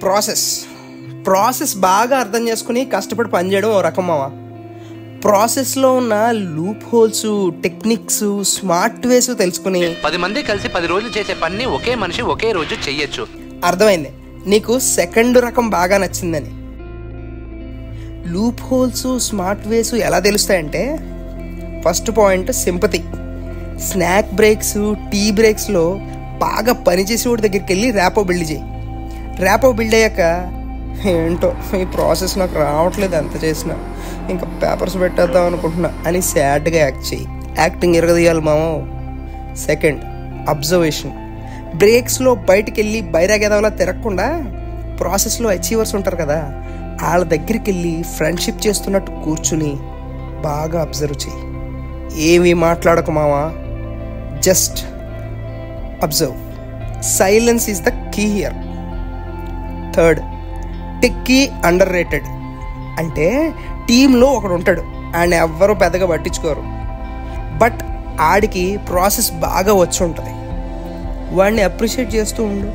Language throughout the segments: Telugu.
ప్రాసెస్ బాగా అర్థం చేసుకుని కష్టపడి పనిచేయడం ఓ రకం మావా. ప్రాసెస్లో ఉన్న లూప్ హోల్స్, టెక్నిక్స్, స్మార్ట్ వేస్ తెలుసుకుని 10 మంది కలిసి 10 రోజులు చేసే పని ఒకే మనిషి ఒకే రోజు చెయ్యొచ్చు. అర్థమైంది నీకు సెకండ్ రకం బాగా నచ్చిందని. లూప్ హోల్స్, స్మార్ట్ వేస్ ఎలా తెలుస్తాయంటే, first point sympathy. Snack breaks, tea బ్రేక్స్లో బాగా పనిచేసేవాడి దగ్గరికి వెళ్ళి ర్యాపో బిల్డ్ చేయి. ర్యాపో బిల్డ్ అయ్యాక ఏంటో ఈ ప్రాసెస్ నాకు రావట్లేదు, ఎంత చేసినా ఇంకా పేపర్స్ పెట్టేద్దాం అనుకుంటున్నా అని సాడ్గా యాక్ట్ చేయి. యాక్టింగ్ ఎరగదీయాలి మామో. Second, observation. బ్రేక్స్లో బయటికి వెళ్ళి బైరాగేదవలా తిరగకుండా ప్రాసెస్లో అచీవర్స్ ఉంటారు కదా, వాళ్ళ దగ్గరికి వెళ్ళి ఫ్రెండ్షిప్ చేస్తున్నట్టు కూర్చుని బాగా అబ్జర్వ్ చేయి. ఏమీ మాట్లాడకు మావా, just observe. Silence is the key here. Third, techie underrated. అంటే టీంలో ఒకడు ఉంటాడు, ఆయన ఎవ్వరూ పెద్దగా పట్టించుకోరు, బట్ ఆడికి ప్రాసెస్ బాగా వచ్చి ఉంటుంది. వాడిని అప్రిషియేట్ చేస్తూ ఉండు,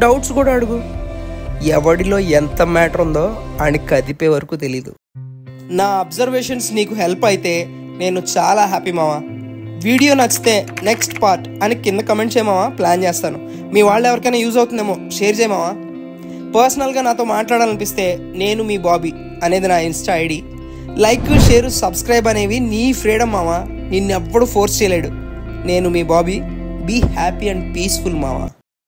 డౌట్స్ కూడా అడుగు. ఎవడిలో ఎంత మ్యాటర్ ఉందో ఆడికి కదిపే వరకు తెలీదు. నా అబ్జర్వేషన్స్ నీకు హెల్ప్ అయితే నేను చాలా హ్యాపీ మావా. వీడియో నచ్చితే నెక్స్ట్ పార్ట్ అని కింద కమెంట్ చేయమావా, ప్లాన్ చేస్తాను. మీ వాళ్ళు ఎవరికైనా యూజ్ అవుతుందేమో షేర్ చేయమావా. పర్సనల్గా నాతో మాట్లాడాలనిపిస్తే నేను మీ బాబీ అనేది నా insta ID. Like, share, subscribe అనేవి నీ ఫ్రీడమ్ మావా, నిన్నెవ్వడు ఫోర్స్ చేయలేడు. నేను మీ Bobby. Be happy and peaceful మావా.